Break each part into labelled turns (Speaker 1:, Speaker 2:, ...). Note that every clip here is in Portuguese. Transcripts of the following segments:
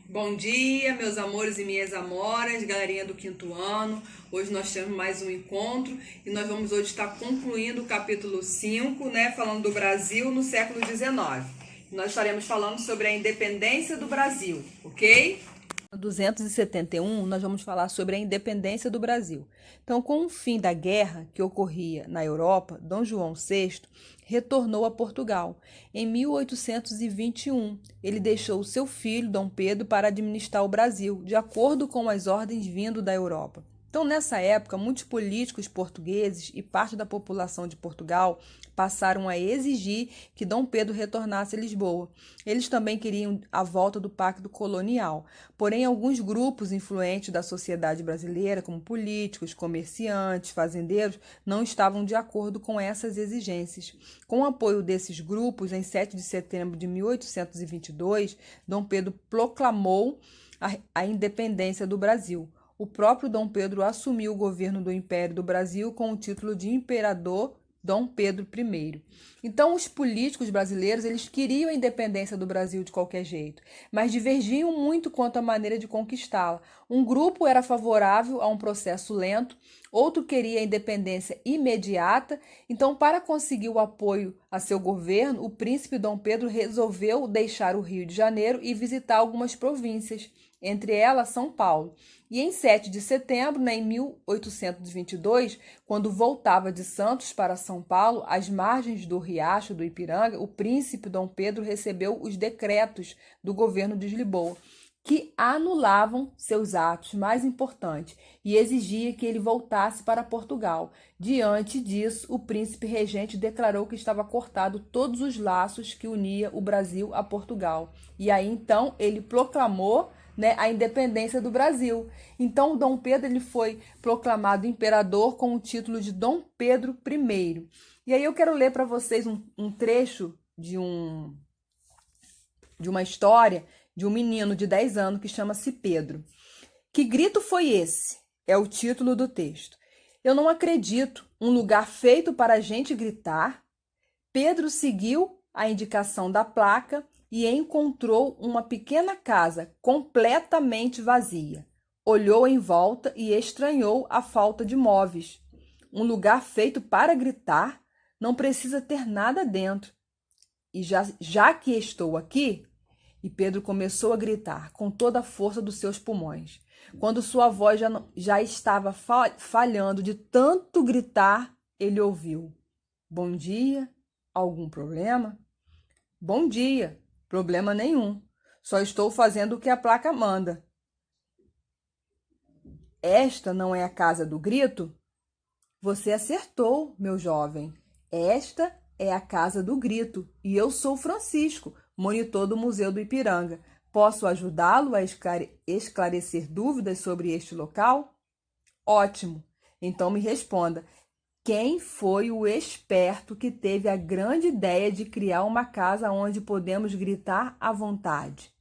Speaker 1: Bom dia, meus amores e minhas amoras, galerinha do quinto ano. Hoje nós temos mais um encontro e nós vamos hoje estar concluindo o capítulo 5, né, falando do Brasil no século XIX. Nós estaremos falando sobre a independência do Brasil, ok? No 271, nós vamos falar sobre a independência do Brasil. Então, com o fim da guerra que ocorria na Europa, Dom João VI retornou a Portugal. Em 1821, ele deixou seu filho, Dom Pedro, para administrar o Brasil, de acordo com as ordens vindo da Europa. Então, nessa época, muitos políticos portugueses e parte da população de Portugal passaram a exigir que Dom Pedro retornasse a Lisboa. Eles também queriam a volta do Pacto Colonial. Porém, alguns grupos influentes da sociedade brasileira, como políticos, comerciantes, fazendeiros, não estavam de acordo com essas exigências. Com o apoio desses grupos, em 7 de setembro de 1822, Dom Pedro proclamou a independência do Brasil. O próprio Dom Pedro assumiu o governo do Império do Brasil com o título de Imperador Dom Pedro I. Então, os políticos brasileiros, eles queriam a independência do Brasil de qualquer jeito, mas divergiam muito quanto à maneira de conquistá-la. Um grupo era favorável a um processo lento, outro queria a independência imediata. Então, para conseguir o apoio a seu governo, o príncipe Dom Pedro resolveu deixar o Rio de Janeiro e visitar algumas províncias, entre elas São Paulo. E em 7 de setembro, em 1822, quando voltava de Santos para São Paulo, às margens do riacho do Ipiranga, o príncipe Dom Pedro recebeu os decretos do governo de Lisboa, que anulavam seus atos mais importantes e exigia que ele voltasse para Portugal. Diante disso, o príncipe regente declarou que estava cortado todos os laços que unia o Brasil a Portugal. E aí, então, ele proclamou a independência do Brasil. Então, Dom Pedro ele foi proclamado imperador com o título de Dom Pedro I. E aí eu quero ler para vocês um trecho de uma história de um menino de 10 anos que chama-se Pedro. Que grito foi esse? É o título do texto. Eu não acredito. Um lugar feito para a gente gritar. Pedro seguiu a indicação da placa e encontrou uma pequena casa completamente vazia. Olhou em volta e estranhou a falta de móveis. Um lugar feito para gritar não precisa ter nada dentro. E já que estou aqui, e Pedro começou a gritar com toda a força dos seus pulmões. Quando sua voz já estava falhando de tanto gritar, ele ouviu: Bom dia, algum problema? Bom dia. Problema nenhum. Só estou fazendo o que a placa manda. Esta não é a casa do grito? Você acertou, meu jovem. Esta é a casa do grito e eu sou Francisco, monitor do Museu do Ipiranga. Posso ajudá-lo a esclarecer dúvidas sobre este local? Ótimo. Então me responda. Quem foi o esperto que teve a grande ideia de criar uma casa onde podemos gritar à vontade?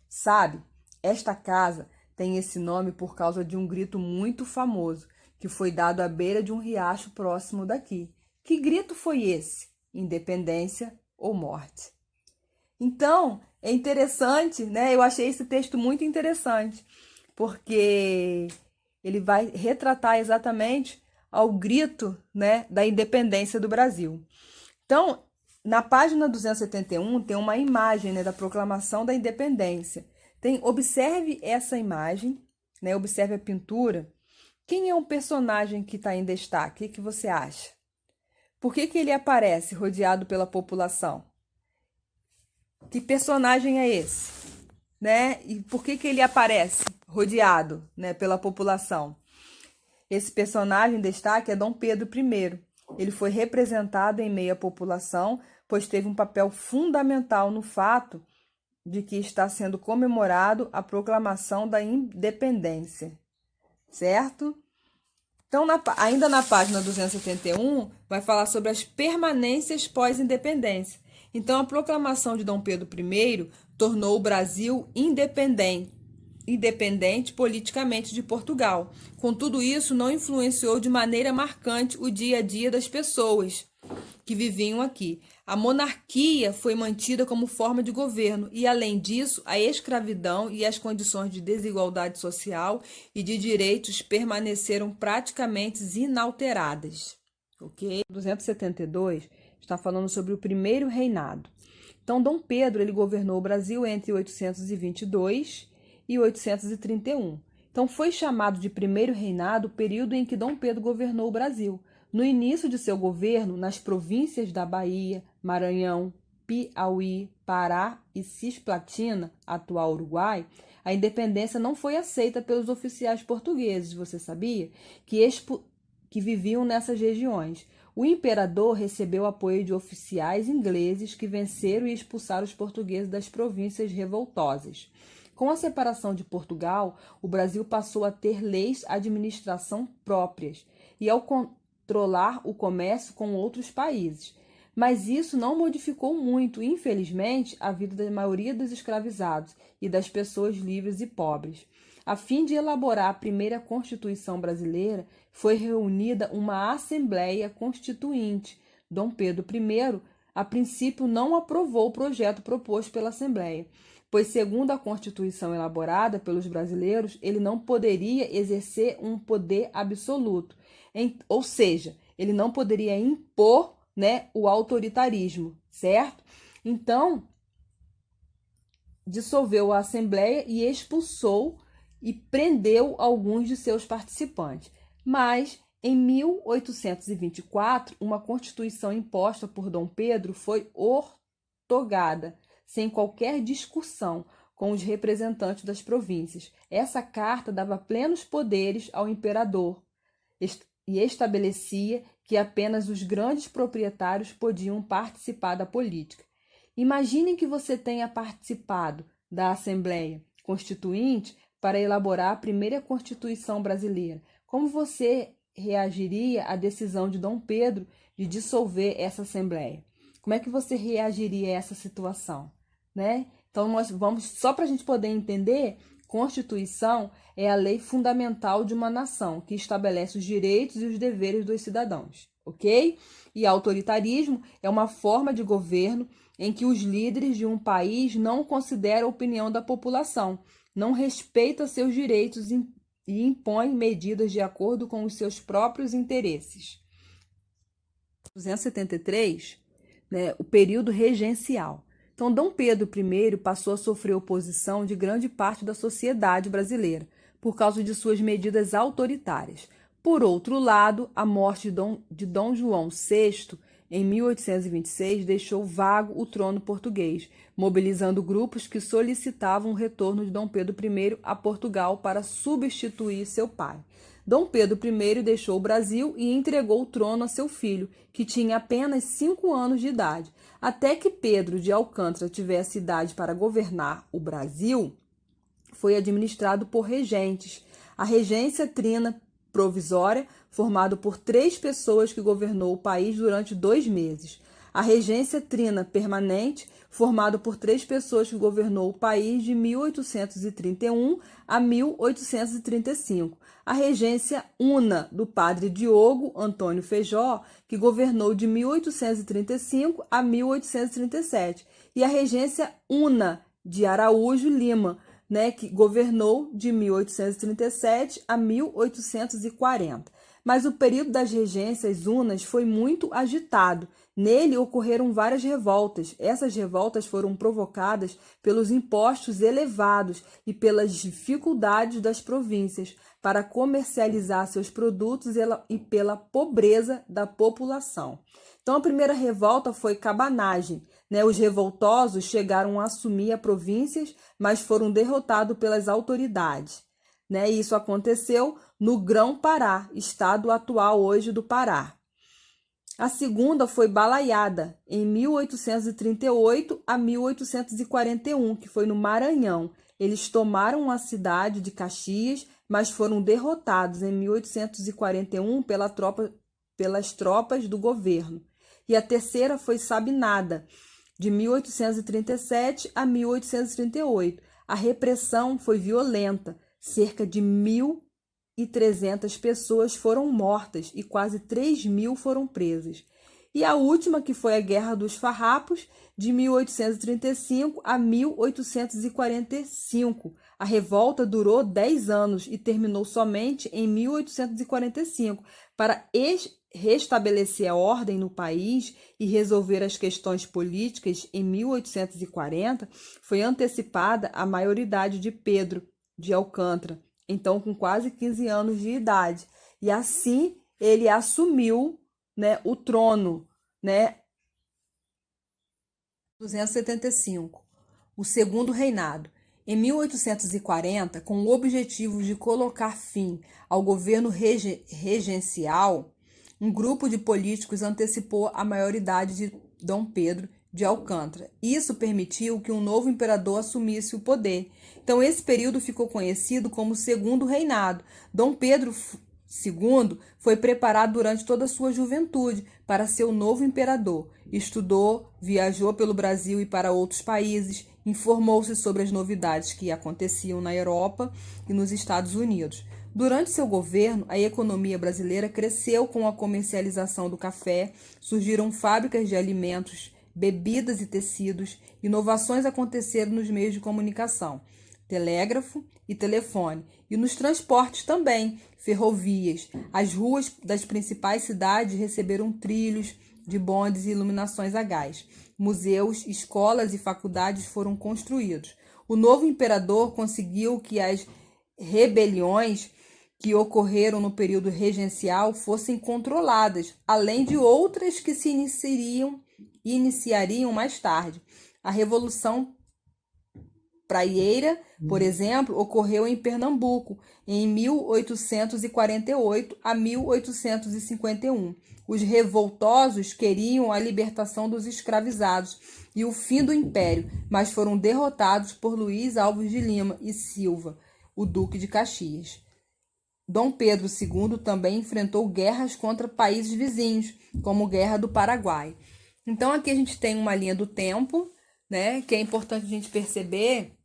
Speaker 1: Sabe, esta casa tem esse nome por causa de um grito muito famoso que foi dado à beira de um riacho próximo daqui. Que grito foi esse? Independência ou morte? Então, é interessante, né? Eu achei esse texto muito interessante, porque ele vai retratar exatamente ao grito, né, da independência do Brasil. Então, na página 271 tem uma imagem, né, da proclamação da independência. Observe essa imagem, né, observe a pintura. Quem é o personagem que está em destaque? O que você acha? Por que ele aparece rodeado pela população? Que personagem é esse? Né? E por que ele aparece rodeado, né, pela população? Esse personagem em destaque é Dom Pedro I. Ele foi representado em meio à população, pois teve um papel fundamental no fato de que está sendo comemorado a proclamação da independência, certo? Então, ainda na página 271, vai falar sobre as permanências pós-independência. Então, a proclamação de Dom Pedro I tornou o Brasil independente politicamente de Portugal. Contudo, isso não influenciou de maneira marcante o dia a dia das pessoas. que viviam aqui. A monarquia foi mantida como forma de governo e, além disso, a escravidão e as condições de desigualdade social e de direitos permaneceram praticamente inalteradas. Ok? 272 está falando sobre o primeiro reinado. Então, Dom Pedro ele governou o Brasil entre 822 e 831. Então, foi chamado de primeiro reinado o período em que Dom Pedro governou o Brasil. No início de seu governo, nas províncias da Bahia, Maranhão, Piauí, Pará e Cisplatina, atual Uruguai, a independência não foi aceita pelos oficiais portugueses, você sabia? Que viviam nessas regiões. O imperador recebeu apoio de oficiais ingleses que venceram e expulsaram os portugueses das províncias revoltosas. Com a separação de Portugal, o Brasil passou a ter leis de administração próprias e ao controlar o comércio com outros países. Mas isso não modificou muito, infelizmente, a vida da maioria dos escravizados e das pessoas livres e pobres. A fim de elaborar a primeira Constituição brasileira, foi reunida uma Assembleia Constituinte. Dom Pedro I, a princípio, não aprovou o projeto proposto pela Assembleia, pois, segundo a Constituição elaborada pelos brasileiros, ele não poderia exercer um poder absoluto, ou seja, ele não poderia impor, o autoritarismo, certo? Então, dissolveu a Assembleia e expulsou e prendeu alguns de seus participantes. Mas, em 1824, uma Constituição imposta por Dom Pedro foi ortogada, sem qualquer discussão, com os representantes das províncias. Essa carta dava plenos poderes ao imperador e estabelecia que apenas os grandes proprietários podiam participar da política. Imaginem que você tenha participado da Assembleia Constituinte para elaborar a primeira Constituição brasileira. Como você reagiria à decisão de Dom Pedro de dissolver essa Assembleia? Como é que você reagiria a essa situação? Então, nós vamos, só para a gente poder entender, Constituição é a lei fundamental de uma nação, que estabelece os direitos e os deveres dos cidadãos, ok? E autoritarismo é uma forma de governo em que os líderes de um país não consideram a opinião da população, não respeitam seus direitos e impõem medidas de acordo com os seus próprios interesses. 273, o período regencial. Então, Dom Pedro I passou a sofrer oposição de grande parte da sociedade brasileira, por causa de suas medidas autoritárias. Por outro lado, a morte de Dom João VI, em 1826, deixou vago o trono português, mobilizando grupos que solicitavam o retorno de Dom Pedro I a Portugal para substituir seu pai. Dom Pedro I deixou o Brasil e entregou o trono a seu filho, que tinha apenas 5 anos de idade. Até que Pedro de Alcântara tivesse idade para governar o Brasil, foi administrado por regentes. A regência trina provisória, formado por 3 pessoas que governou o país durante 2 meses. A regência trina permanente, formado por 3 pessoas que governou o país de 1831 a 1835. A regência una do padre Diogo Antônio Feijó, que governou de 1835 a 1837. E a regência una de Araújo Lima, que governou de 1837 a 1840. Mas o período das regências unas foi muito agitado. Nele ocorreram várias revoltas. Essas revoltas foram provocadas pelos impostos elevados e pelas dificuldades das províncias para comercializar seus produtos e pela pobreza da população. Então, a primeira revolta foi cabanagem. Os revoltosos chegaram a assumir as províncias, mas foram derrotados pelas autoridades. E isso aconteceu no Grão-Pará, estado atual hoje do Pará. A segunda foi Balaiada, em 1838 a 1841, que foi no Maranhão. Eles tomaram a cidade de Caxias, mas foram derrotados em 1841 pelas tropas do governo. E a terceira foi Sabinada, de 1837 a 1838. A repressão foi violenta. Cerca de 1.300 pessoas foram mortas e quase 3.000 foram presas. E a última, que foi a Guerra dos Farrapos, de 1835 a 1845. A revolta durou 10 anos e terminou somente em 1845. Para restabelecer a ordem no país e resolver as questões políticas, em 1840, foi antecipada a maioridade de Pedro de Alcântara, então com quase 15 anos de idade. E assim ele assumiu, né, o trono, né, 275, o segundo reinado. Em 1840, com o objetivo de colocar fim ao governo regencial, um grupo de políticos antecipou a maioridade de Dom Pedro de Alcântara. Isso permitiu que um novo imperador assumisse o poder. Então, esse período ficou conhecido como Segundo Reinado. Dom Pedro II foi preparado durante toda a sua juventude para ser o novo imperador. Estudou, viajou pelo Brasil e para outros países, informou-se sobre as novidades que aconteciam na Europa e nos Estados Unidos. Durante seu governo, a economia brasileira cresceu com a comercialização do café, surgiram fábricas de alimentos, bebidas e tecidos, inovações aconteceram nos meios de comunicação, telégrafo e telefone, e nos transportes também, ferrovias. As ruas das principais cidades receberam trilhos de bondes e iluminações a gás. Museus, escolas e faculdades foram construídos. O novo imperador conseguiu que as rebeliões que ocorreram no período regencial fossem controladas, além de outras que se iniciariam mais tarde. A Revolução Praieira, por exemplo, ocorreu em Pernambuco em 1848 a 1851. Os revoltosos queriam a libertação dos escravizados e o fim do império, mas foram derrotados por Luiz Alves de Lima e Silva, o Duque de Caxias. Dom Pedro II também enfrentou guerras contra países vizinhos, como a Guerra do Paraguai. Então aqui a gente tem uma linha do tempo, né, que é importante a gente perceber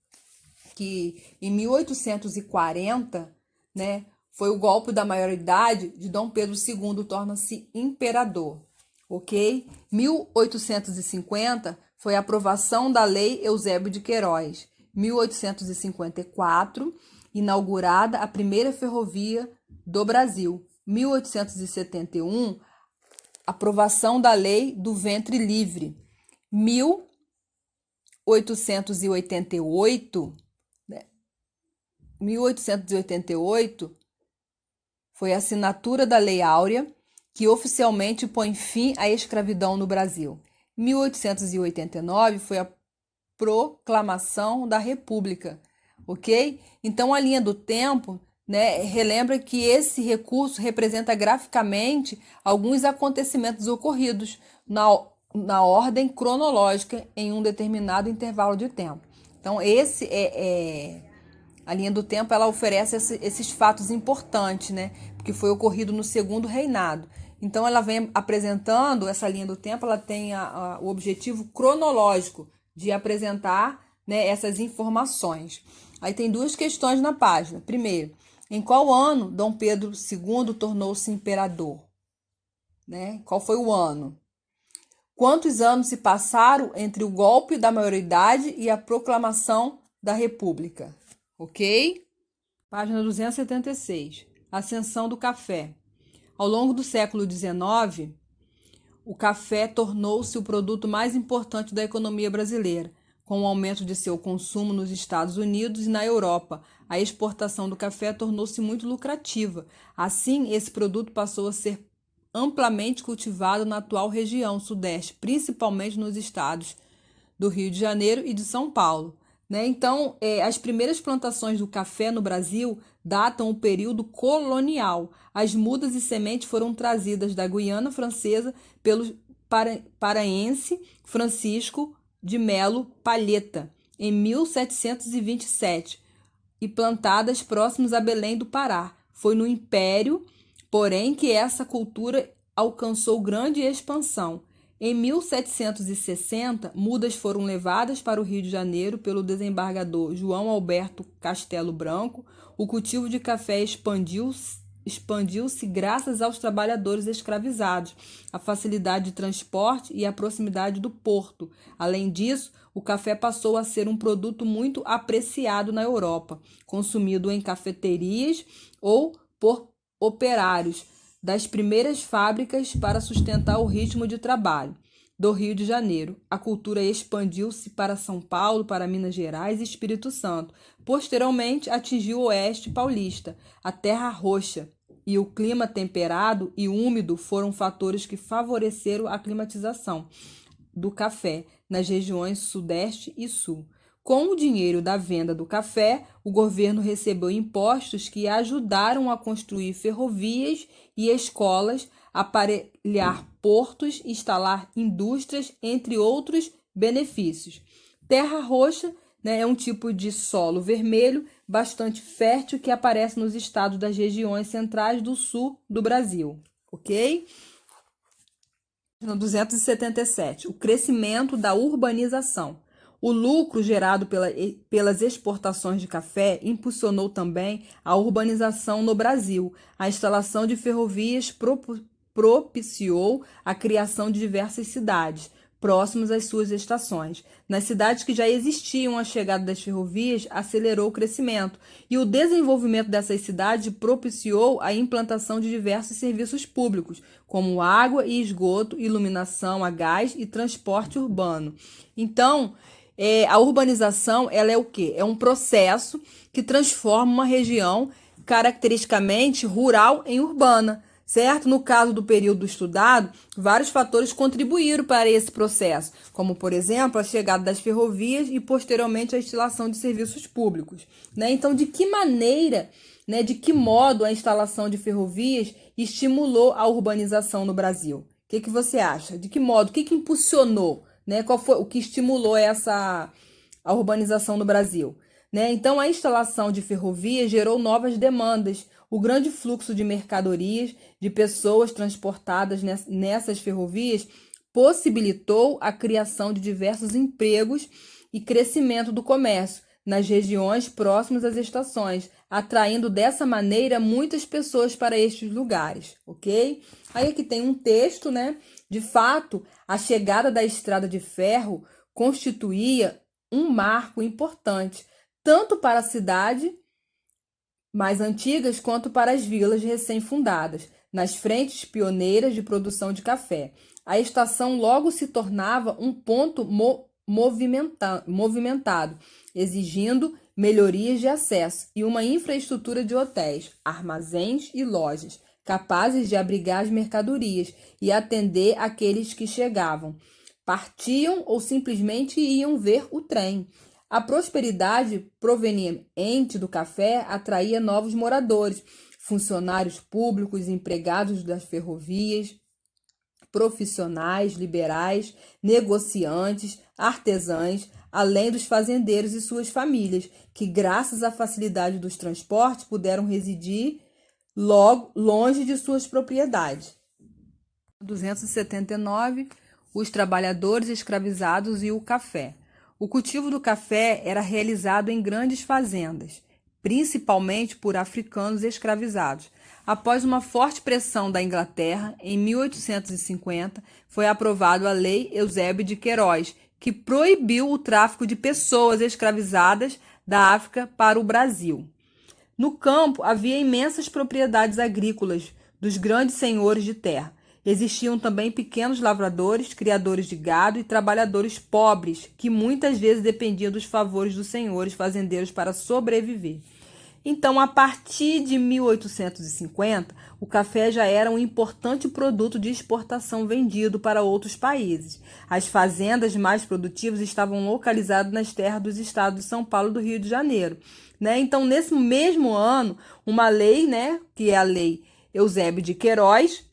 Speaker 1: que em 1840, né, foi o golpe da maioridade de Dom Pedro II torna-se imperador, ok? 1850 foi a aprovação da Lei Eusébio de Queiroz. 1854, inaugurada a primeira ferrovia do Brasil. 1871, aprovação da Lei do Ventre Livre. 1888 foi a assinatura da Lei Áurea, que oficialmente põe fim à escravidão no Brasil. 1889 foi a proclamação da República, ok? Então, a linha do tempo, né, relembra que esse recurso representa graficamente alguns acontecimentos ocorridos na ordem cronológica em um determinado intervalo de tempo. Então, a linha do tempo, ela oferece esses fatos importantes, né? Porque foi ocorrido no segundo reinado. Então, ela vem apresentando, essa linha do tempo, ela tem o objetivo cronológico de apresentar, né, essas informações. Aí tem duas questões na página. Primeiro, em qual ano Dom Pedro II tornou-se imperador? Né? Qual foi o ano? Quantos anos se passaram entre o golpe da maioridade e a proclamação da República? Ok? Página 276. Ascensão do café. Ao longo do século XIX, o café tornou-se o produto mais importante da economia brasileira. Com o aumento de seu consumo nos Estados Unidos e na Europa, a exportação do café tornou-se muito lucrativa. Assim, esse produto passou a ser amplamente cultivado na atual região sudeste, principalmente nos estados do Rio de Janeiro e de São Paulo. Né? Então, as primeiras plantações do café no Brasil datam o período colonial. As mudas e sementes foram trazidas da Guiana Francesa pelo paraense Francisco de Melo Palheta, em 1727, e plantadas próximos a Belém do Pará. Foi no Império, porém, que essa cultura alcançou grande expansão. Em 1760, mudas foram levadas para o Rio de Janeiro pelo desembargador João Alberto Castelo Branco. O cultivo de café expandiu
Speaker 2: expandiu-se graças aos trabalhadores escravizados, a facilidade de transporte e a proximidade do porto. Além disso, o café passou a ser um produto muito apreciado na Europa, consumido em cafeterias ou por operários das primeiras fábricas para sustentar o ritmo de trabalho do Rio de Janeiro. A cultura expandiu-se para São Paulo, para Minas Gerais e Espírito Santo. Posteriormente, atingiu o oeste paulista. A terra roxa e o clima temperado e úmido foram fatores que favoreceram a climatização do café nas regiões sudeste e sul. Com o dinheiro da venda do café, o governo recebeu impostos que ajudaram a construir ferrovias e escolas, aparelhar portos, instalar indústrias, entre outros benefícios. Terra roxa, né, é um tipo de solo vermelho bastante fértil que aparece nos estados das regiões centrais do sul do Brasil, ok? No 277, o crescimento da urbanização. O lucro gerado pelas exportações de café impulsionou também a urbanização no Brasil. A instalação de ferrovias propiciou a criação de diversas cidades próximas às suas estações. Nas cidades que já existiam, a chegada das ferrovias acelerou o crescimento e o desenvolvimento dessas cidades propiciou a implantação de diversos serviços públicos, como água e esgoto, iluminação a gás e transporte urbano. Então, a urbanização, ela é o quê? É um processo que transforma uma região caracteristicamente rural em urbana, certo? No caso do período estudado, vários fatores contribuíram para esse processo, como, por exemplo, a chegada das ferrovias e, posteriormente, a instalação de serviços públicos, né? Então, de que maneira, né, de que modo a instalação de ferrovias estimulou a urbanização no Brasil? O que você acha? De que modo? O que impulsionou? Né? Qual foi o que estimulou a urbanização no Brasil? Né? Então, a instalação de ferrovias gerou novas demandas. O grande fluxo de mercadorias, de pessoas transportadas nessas ferrovias, possibilitou a criação de diversos empregos e crescimento do comércio nas regiões próximas às estações, atraindo dessa maneira muitas pessoas para estes lugares, ok? Aí aqui tem um texto, né? De fato, a chegada da estrada de ferro constituía um marco importante, tanto para a cidade mais antigas quanto para as vilas recém-fundadas, nas frentes pioneiras de produção de café. A estação logo se tornava um ponto movimentado, exigindo melhorias de acesso e uma infraestrutura de hotéis, armazéns e lojas, capazes de abrigar as mercadorias e atender aqueles que chegavam, partiam ou simplesmente iam ver o trem. A prosperidade proveniente do café atraía novos moradores, funcionários públicos, empregados das ferrovias, profissionais, liberais, negociantes, artesãos, além dos fazendeiros e suas famílias, que, graças à facilidade dos transportes, puderam residir logo longe de suas propriedades. 279, os trabalhadores escravizados e o café. O cultivo do café era realizado em grandes fazendas, principalmente por africanos escravizados. Após uma forte pressão da Inglaterra, em 1850, foi aprovada a Lei Eusébio de Queiroz, que proibiu o tráfico de pessoas escravizadas da África para o Brasil. No campo, havia imensas propriedades agrícolas dos grandes senhores de terra. Existiam também pequenos lavradores, criadores de gado e trabalhadores pobres, que muitas vezes dependiam dos favores dos senhores fazendeiros para sobreviver. Então, a partir de 1850, o café já era um importante produto de exportação vendido para outros países. As fazendas mais produtivas estavam localizadas nas terras dos estados de São Paulo e do Rio de Janeiro. Né? Então, nesse mesmo ano, uma lei, né, que é a Lei Eusébio de Queiroz,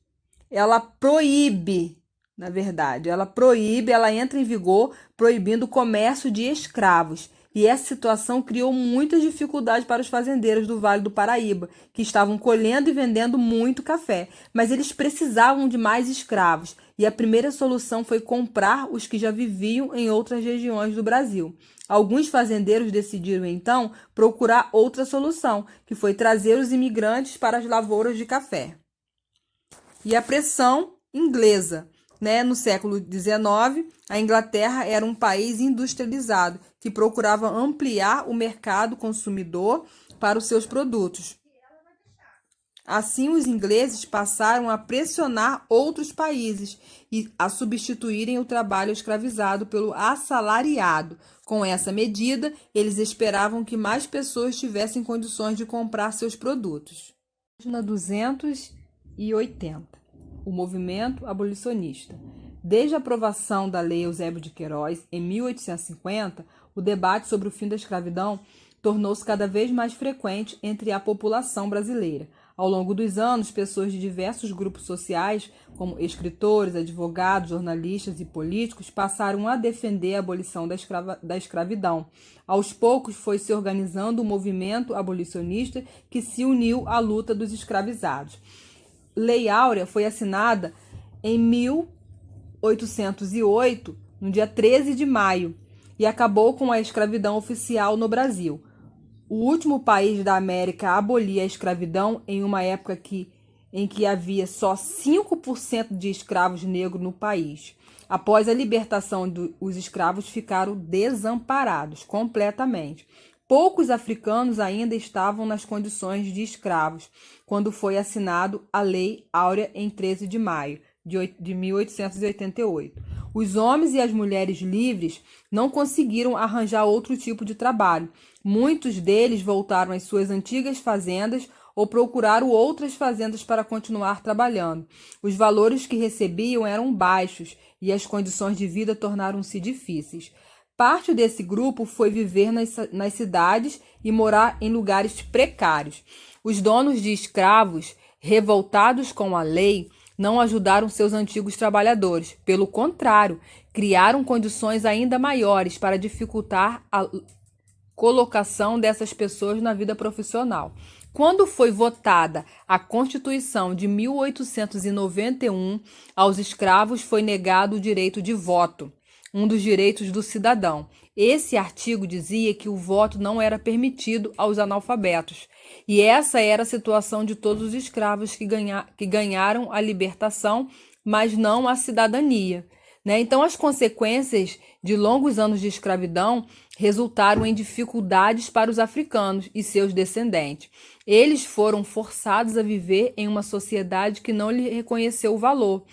Speaker 2: ela proíbe, na verdade, ela entra em vigor proibindo o comércio de escravos. E essa situação criou muitas dificuldades para os fazendeiros do Vale do Paraíba, que estavam colhendo e vendendo muito café, mas eles precisavam de mais escravos. e a primeira solução foi comprar os que já viviam em outras regiões do Brasil. Alguns fazendeiros decidiram, então, procurar outra solução, que foi trazer os imigrantes para as lavouras de café. E a pressão inglesa. No século XIX, a Inglaterra era um país industrializado que procurava ampliar o mercado consumidor para os seus produtos. Assim, os ingleses passaram a pressionar outros países e a substituírem o trabalho escravizado pelo assalariado. Com essa medida, eles esperavam que mais pessoas tivessem condições de comprar seus produtos. Página 280. O movimento abolicionista. Desde a aprovação da Lei Eusébio de Queiroz, em 1850, o debate sobre o fim da escravidão tornou-se cada vez mais frequente entre a população brasileira. Ao longo dos anos, pessoas de diversos grupos sociais, como escritores, advogados, jornalistas e políticos, passaram a defender a abolição da escravidão. Aos poucos, foi se organizando um movimento abolicionista que se uniu à luta dos escravizados. Lei Áurea foi assinada em 1808, no dia 13 de maio, e acabou com a escravidão oficial no Brasil. O último país da América a abolir a escravidão em uma época em que havia só 5% de escravos negros no país. Após a libertação, os escravos ficaram desamparados completamente. Poucos africanos ainda estavam nas condições de escravos, quando foi assinado a Lei Áurea em 13 de maio de 1888. Os homens e as mulheres livres não conseguiram arranjar outro tipo de trabalho. Muitos deles voltaram às suas antigas fazendas ou procuraram outras fazendas para continuar trabalhando. Os valores que recebiam eram baixos e as condições de vida tornaram-se difíceis. Parte desse grupo foi viver nas cidades e morar em lugares precários. Os donos de escravos, revoltados com a lei, não ajudaram seus antigos trabalhadores. Pelo contrário, criaram condições ainda maiores para dificultar a colocação dessas pessoas na vida profissional. Quando foi votada a Constituição de 1891, aos escravos foi negado o direito de voto, um dos direitos do cidadão. Esse artigo dizia que o voto não era permitido aos analfabetos. E essa era a situação de todos os escravos que ganharam a libertação, mas não a cidadania. Então, as consequências de longos anos de escravidão resultaram em dificuldades para os africanos e seus descendentes. Eles foram forçados a viver em uma sociedade que não lhe reconheceu o valor.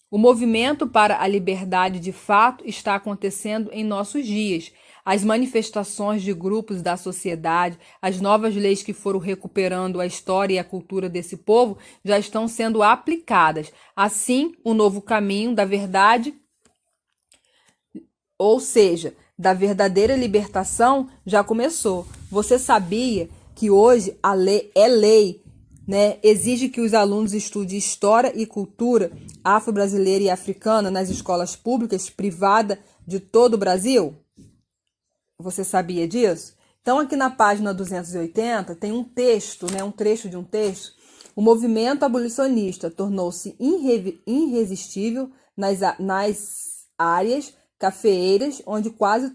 Speaker 2: O movimento para a liberdade de fato está acontecendo em nossos dias. As manifestações de grupos da sociedade, as novas leis que foram recuperando a história e a cultura desse povo já estão sendo aplicadas. Assim, o novo caminho da verdade, ou seja, da verdadeira libertação, já começou. Você sabia que hoje a lei é lei, exige que os alunos estudem história e cultura afro-brasileira e africana nas escolas públicas privadas de todo o Brasil? Você sabia disso? Então, aqui na página 280, tem um texto, um trecho de um texto. O movimento abolicionista tornou-se irresistível nas áreas cafeeiras, onde quase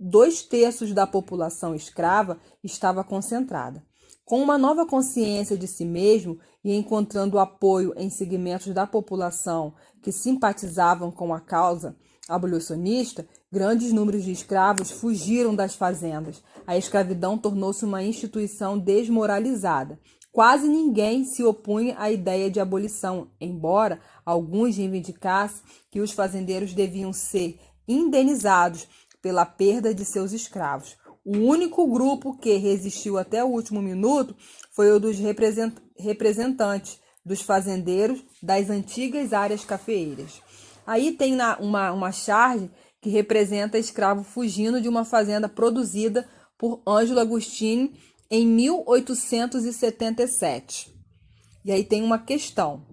Speaker 2: 2/3 da população escrava estava concentrada. Com uma nova consciência de si mesmo e encontrando apoio em segmentos da população que simpatizavam com a causa abolicionista, grandes números de escravos fugiram das fazendas. A escravidão tornou-se uma instituição desmoralizada. Quase ninguém se opunha à ideia de abolição, embora alguns reivindicassem que os fazendeiros deviam ser indenizados pela perda de seus escravos. O único grupo que resistiu até o último minuto foi o dos representantes dos fazendeiros das antigas áreas cafeeiras. Aí tem uma charge que representa escravo fugindo de uma fazenda produzida por Ângelo Agostini em 1877. E aí tem uma questão.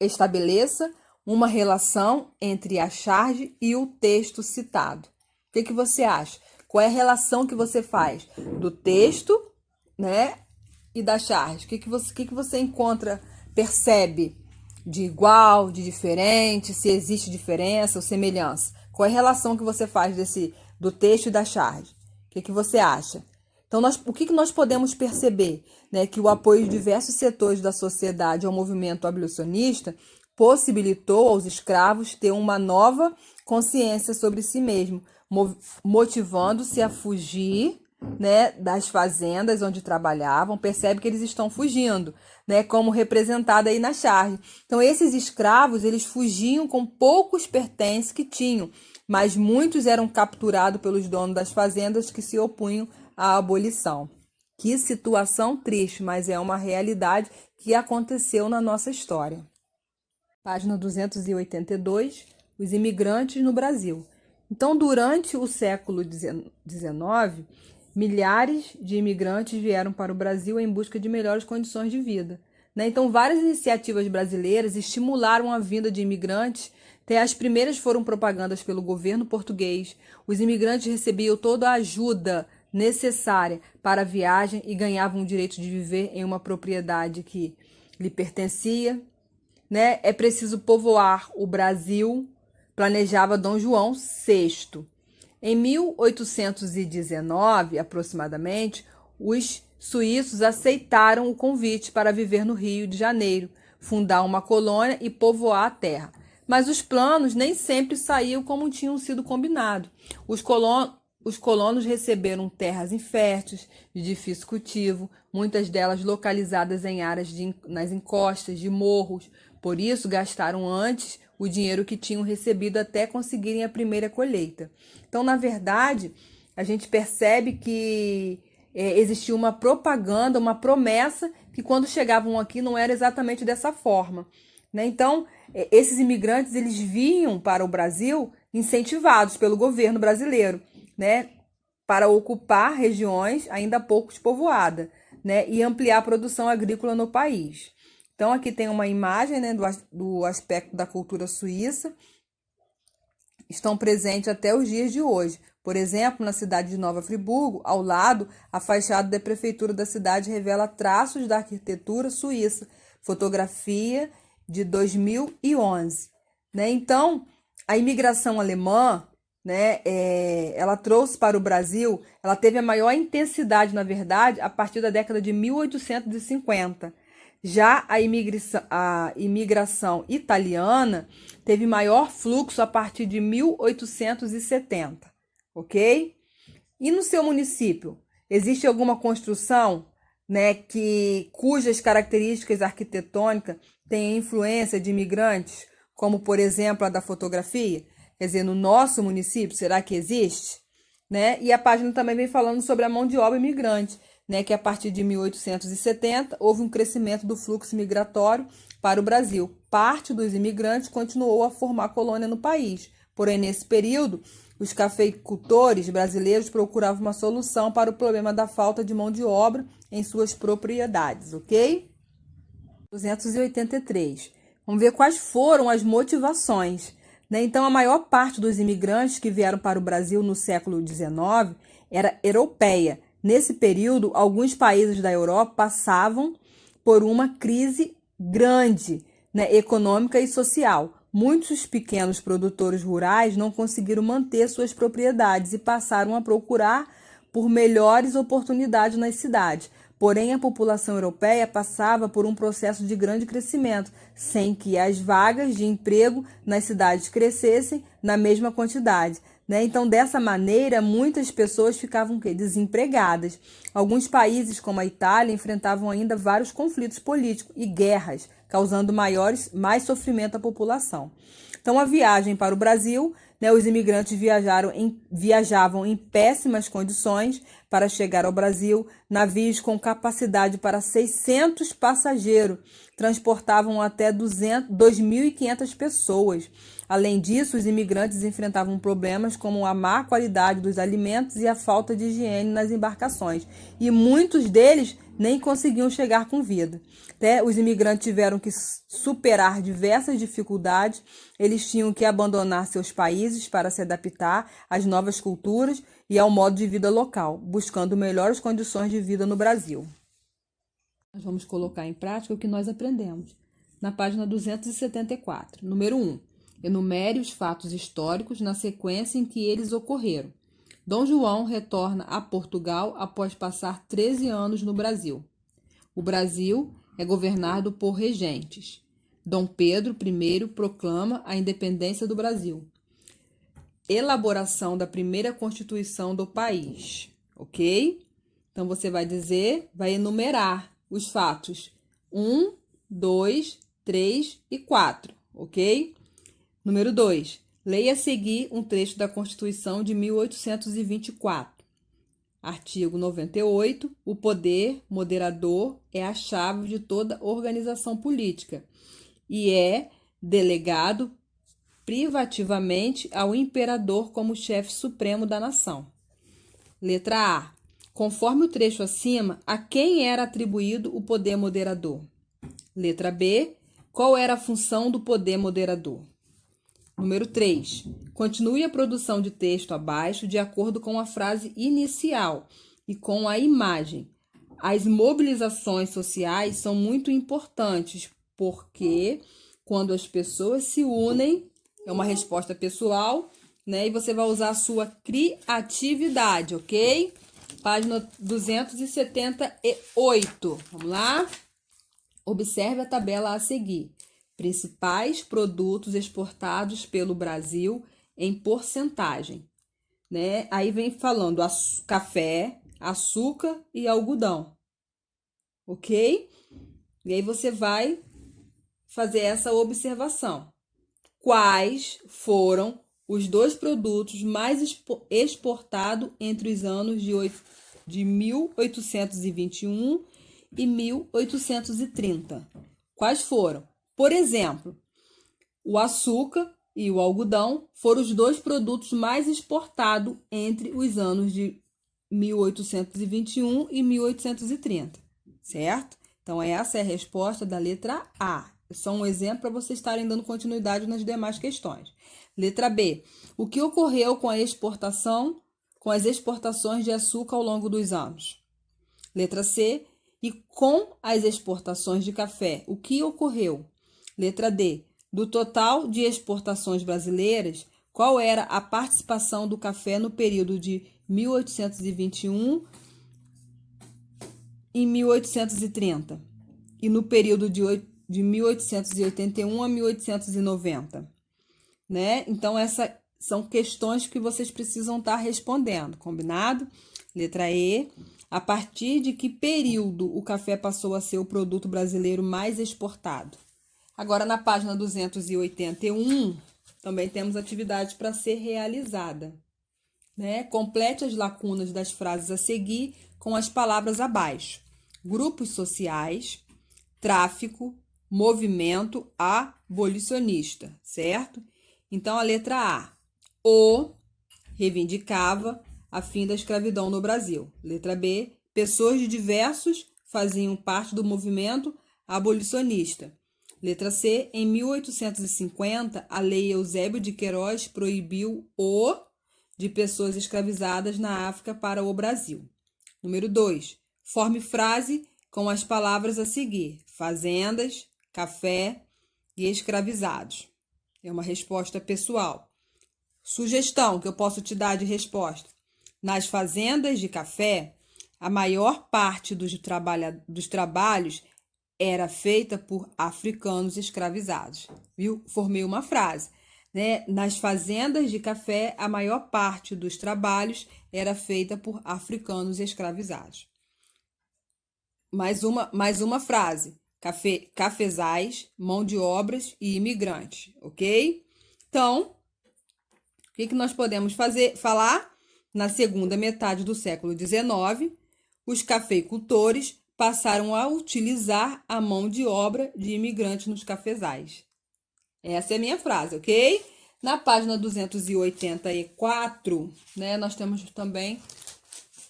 Speaker 2: Estabeleça uma relação entre a charge e o texto citado. O que você acha? Qual é a relação que você faz do texto, e da charge? O que você encontra, percebe de igual, de diferente, se existe diferença ou semelhança. Qual é a relação que você faz do texto e da charge? O que você acha? Então, o que nós podemos perceber? Né, que o apoio de diversos setores da sociedade ao movimento abolicionista possibilitou aos escravos ter uma nova consciência sobre si mesmo, motivando-se a fugir, né, das fazendas onde trabalhavam. Percebe que eles estão fugindo, né, como representado aí na charge. Então, esses escravos, eles fugiam com poucos pertences que tinham, mas muitos eram capturados pelos donos das fazendas que se opunham à abolição. Que situação triste, mas é uma realidade que aconteceu na nossa história. Página 282, os imigrantes no Brasil. Então, durante o século XIX, milhares de imigrantes vieram para o Brasil em busca de melhores condições de vida. Né? Então, várias iniciativas brasileiras estimularam a vinda de imigrantes. Até as primeiras foram propagandas pelo governo português. Os imigrantes recebiam toda a ajuda necessária para a viagem e ganhavam o direito de viver em uma propriedade que lhe pertencia. Né? É preciso povoar o Brasil, planejava Dom João VI. Em 1819, aproximadamente, os suíços aceitaram o convite para viver no Rio de Janeiro, fundar uma colônia e povoar a terra. Mas os planos nem sempre saíam como tinham sido combinado. Os colonos receberam terras inférteis, de difícil cultivo, muitas delas localizadas em áreas nas encostas de morros. Por isso, gastaram antes o dinheiro que tinham recebido até conseguirem a primeira colheita. Então, na verdade, a gente percebe que existia uma propaganda, uma promessa que quando chegavam aqui não era exatamente dessa forma. Né? Então, esses imigrantes eles vinham para o Brasil incentivados pelo governo brasileiro, né? Para ocupar regiões ainda pouco povoadas, né? E ampliar a produção agrícola no país. Então, aqui tem uma imagem, né, do aspecto da cultura suíça. Estão presentes até os dias de hoje. Por exemplo, na cidade de Nova Friburgo, ao lado, a fachada da prefeitura da cidade revela traços da arquitetura suíça. Fotografia de 2011. Né? Então, a imigração alemã, né, ela trouxe para o Brasil, ela teve a maior intensidade, na verdade, a partir da década de 1850. Já a imigração italiana teve maior fluxo a partir de 1870, ok? E no seu município, existe alguma construção, né, cujas características arquitetônicas têm influência de imigrantes, como, por exemplo, a da fotografia? Quer dizer, no nosso município, será que existe? Né? E a página também vem falando sobre a mão de obra imigrante, né, que a partir de 1870 houve um crescimento do fluxo migratório para o Brasil. Parte dos imigrantes continuou a formar colônia no país. Porém, nesse período, os cafeicultores brasileiros procuravam uma solução para o problema da falta de mão de obra em suas propriedades, ok? 283. Vamos ver quais foram as motivações. Né? Então, a maior parte dos imigrantes que vieram para o Brasil no século XIX era europeia. Nesse período, alguns países da Europa passavam por uma crise grande, né, econômica e social. Muitos pequenos produtores rurais não conseguiram manter suas propriedades e passaram a procurar por melhores oportunidades nas cidades. Porém, a população europeia passava por um processo de grande crescimento, sem que as vagas de emprego nas cidades crescessem na mesma quantidade. Né? Então, dessa maneira, muitas pessoas ficavam desempregadas. Alguns países, como a Itália, enfrentavam ainda vários conflitos políticos e guerras, causando mais sofrimento à população. Então, a viagem para o Brasil, né, os imigrantes viajavam em péssimas condições para chegar ao Brasil. Navios com capacidade para 600 passageiros transportavam até 2.500 pessoas. Além disso, os imigrantes enfrentavam problemas como a má qualidade dos alimentos e a falta de higiene nas embarcações. E muitos deles nem conseguiam chegar com vida. Os imigrantes tiveram que superar diversas dificuldades. Eles tinham que abandonar seus países para se adaptar às novas culturas e ao modo de vida local, buscando melhores condições de vida no Brasil. Nós vamos colocar em prática o que nós aprendemos. na página 274. Número 1. Enumere os fatos históricos na sequência em que eles ocorreram. Dom João retorna a Portugal após passar 13 anos no Brasil. O Brasil é governado por regentes. Dom Pedro I proclama a independência do Brasil. Elaboração da primeira Constituição do país. Ok? Então, você vai enumerar os fatos 1, 2, 3 e 4. Ok? Número 2. Leia a seguir um trecho da Constituição de 1824. Artigo 98. O poder moderador é a chave de toda organização política e é delegado privativamente ao imperador como chefe supremo da nação. Letra A. Conforme o trecho acima, a quem era atribuído o poder moderador? Letra B. Qual era a função do poder moderador? Número 3. Continue a produção de texto abaixo de acordo com a frase inicial e com a imagem. As mobilizações sociais são muito importantes porque quando as pessoas se unem, é uma resposta pessoal, né? E você vai usar a sua criatividade, ok? Página 278. Vamos lá? Observe a tabela a seguir. Principais produtos exportados pelo Brasil em porcentagem, né? Aí vem falando café, açúcar e algodão, ok? E aí você vai fazer essa observação. Quais foram os dois produtos mais exportados entre os anos de 1821 e 1830? Quais foram? Por exemplo, o açúcar e o algodão foram os dois produtos mais exportados entre os anos de 1821 e 1830, certo? Então, essa é a resposta da letra A. É só um exemplo para vocês estarem dando continuidade nas demais questões. Letra B. O que ocorreu com as exportações de açúcar ao longo dos anos? Letra C. E com as exportações de café, o que ocorreu? Letra D. Do total de exportações brasileiras, qual era a participação do café no período de 1821 e 1830? E no período de 1881 a 1890? Né? Então, essas são questões que vocês precisam estar respondendo, combinado? Letra E. A partir de que período o café passou a ser o produto brasileiro mais exportado? Agora, na página 281, também temos atividade para ser realizada, né? Complete as lacunas das frases a seguir com as palavras abaixo. Grupos sociais, tráfico, movimento abolicionista, certo? Então, a letra A. O reivindicava a fim da escravidão no Brasil. Letra B. Pessoas de diversos faziam parte do movimento abolicionista. Letra C. Em 1850, a Lei Eusébio de Queiroz proibiu o de pessoas escravizadas na África para o Brasil. Número 2. Forme frase com as palavras a seguir: fazendas, café e escravizados. É uma resposta pessoal. Sugestão que eu posso te dar de resposta. Nas fazendas de café, a maior parte dos trabalhos era feita por africanos escravizados. Viu? Formei uma frase, né? Nas fazendas de café, a maior parte dos trabalhos era feita por africanos escravizados. Mais uma frase. Cafezais, mão de obras e imigrantes, ok? Então, o que nós podemos falar? Na segunda metade do século XIX, os cafeicultores passaram a utilizar a mão de obra de imigrantes nos cafezais. Essa é a minha frase, ok? Na página 284, né, nós temos também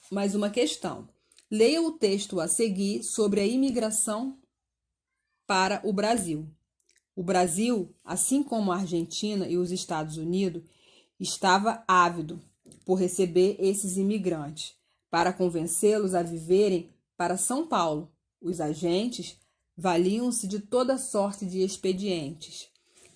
Speaker 2: mais uma questão. Leia o texto a seguir sobre a imigração para o Brasil. O Brasil, assim como a Argentina e os Estados Unidos, estava ávido por receber esses imigrantes, para convencê-los a viverem para São Paulo. Os agentes Valiam-se de toda sorte de expedientes.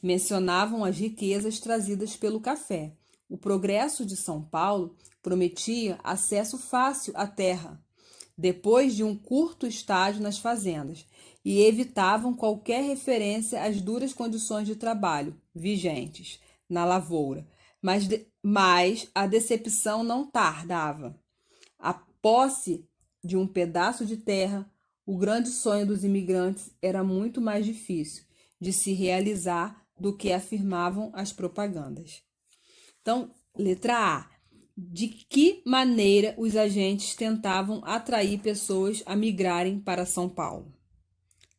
Speaker 2: Mencionavam as riquezas trazidas pelo café. O progresso de São Paulo prometia acesso fácil à terra, depois de um curto estágio nas fazendas, e evitavam qualquer referência às duras condições de trabalho vigentes na lavoura. Mas a decepção não tardava. A posse de um pedaço de terra, o grande sonho dos imigrantes, era muito mais difícil de se realizar do que afirmavam as propagandas. Então, letra A. De que maneira os agentes tentavam atrair pessoas a migrarem para São Paulo?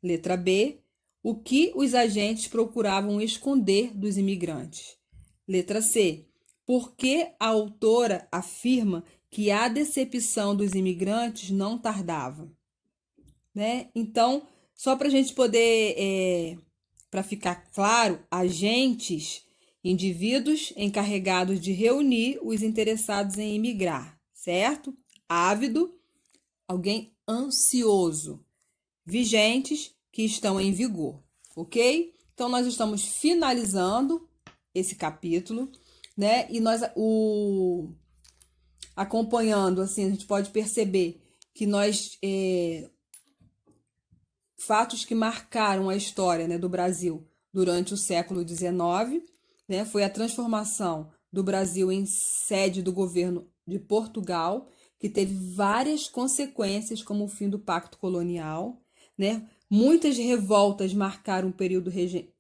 Speaker 2: Letra B. O que os agentes procuravam esconder dos imigrantes? Letra C. Por que a autora afirma que a decepção dos imigrantes não tardava? Né? Então, só para a gente poder, para ficar claro, agentes, indivíduos encarregados de reunir os interessados em imigrar, certo? Ávido, alguém ansioso. Vigentes, que estão em vigor, ok? Então, nós estamos finalizando esse capítulo, né? E nós, acompanhando, assim, a gente pode perceber que fatos que marcaram a história, né, do Brasil durante o século XIX, né, foi a transformação do Brasil em sede do governo de Portugal, que teve várias consequências, como o fim do Pacto Colonial, né? Muitas revoltas marcaram o período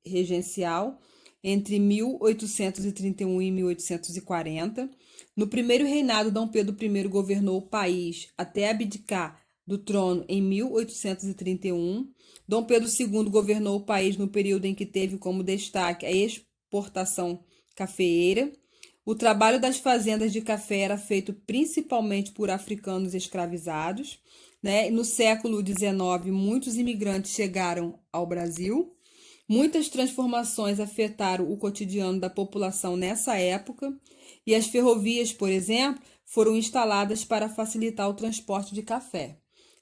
Speaker 2: regencial entre 1831 e 1840. No primeiro reinado, Dom Pedro I governou o país até abdicar do trono em 1831. Dom Pedro II governou o país no período em que teve como destaque a exportação cafeeira. O trabalho das fazendas de café era feito principalmente por africanos escravizados, né? No século XIX, muitos imigrantes chegaram ao Brasil. Muitas transformações afetaram o cotidiano da população nessa época, e as ferrovias, por exemplo, foram instaladas para facilitar o transporte de café,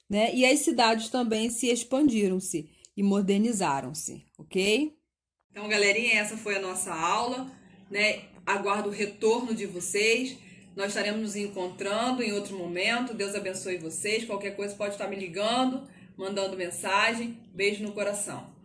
Speaker 2: né? E as cidades também se expandiram-se e modernizaram-se, ok?
Speaker 1: Então, galerinha, essa foi a nossa aula, né? Aguardo o retorno de vocês. Nós estaremos nos encontrando em outro momento. Deus abençoe vocês. Qualquer coisa pode estar me ligando, mandando mensagem. Beijo no coração.